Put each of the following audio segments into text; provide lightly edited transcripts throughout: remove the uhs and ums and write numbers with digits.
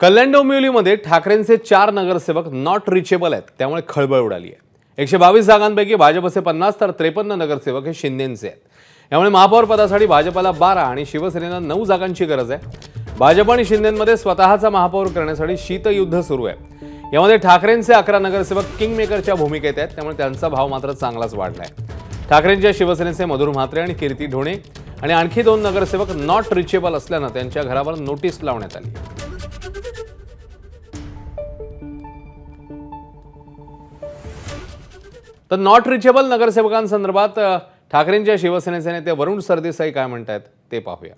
कल्याण डोंबिवलीमध्ये ठाकरेंचे 4 नगरसेवक not reachable आहेत, त्यामुळे खळबळ उडाली आहे। 122 जागांपैकी भाजपचे 50 तर 53 नगरसेवक हे शिंदेंचे आहेत। यामुळे महापौर पदासाठी भाजपला 12 आणि शिवसेनेला 9 जागांची गरज आहे। भाजप आणि शिंदेंमध्ये स्वतःचा महापौर करण्यासाठी शीतयुद्ध सुरू आहे। यामध्ये ठाकरेंचे 11 नगरसेवक किंगमेकरच्या भूमिकेत आहेत, त्यामुळे त्यांचा भाव मात्र चांगलाच वाढलाय। ठाकरेंच्या शिवसेनेचे मधुर म्हात्रे आणि कीर्ती ढोणे आणि आणखी 2 नगरसेवक नॉट रिचेबल असल्यानं त्यांच्या घरावर नोटीस लावण्यात आली। तर नॉट रिचेबल नगरसेवकांसंदर्भात ठाकरेंच्या शिवसेनेचे नेते वरुण सरदेसाई काय म्हणतात ते पाहूया।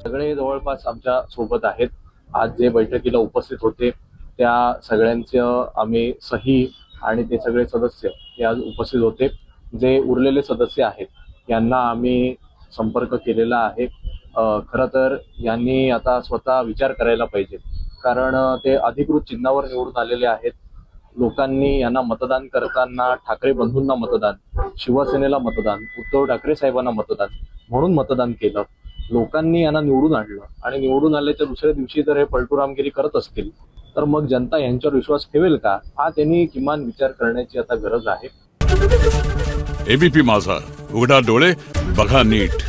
सगळे जवळपास आमच्या सोबत आहेत। आज जे बैठकीला उपस्थित होते त्या सगळ्यांचं आम्ही सही आणि ते सगळे सदस्य हे आज उपस्थित होते। जे उरलेले सदस्य आहेत यांना आम्ही संपर्क केलेला आहे। खरं तर यांनी आता स्वतः विचार करायला पाहिजे, कारण ते अधिकृत चिन्हावर निवडून आलेले आहेत। लोकांनी यांना मतदान करताना ठाकरे बंधूंना मतदान, शिवसेनेला मतदान, उद्धव ठाकरे साहेबांना मतदान म्हणून मतदान केलं। लोकांनी यांना निवडून आणलं आणि निवडून आल्याच्या दुसऱ्या दिवशी जर हे पलटूरामगिरी करत असतील तर मग जनता यांच्यावर विश्वास ठेवेल का, हा त्यांनी किमान विचार करण्याची आता गरज आहे। एबीपी माझा, उघडा डोळे बघा नीट।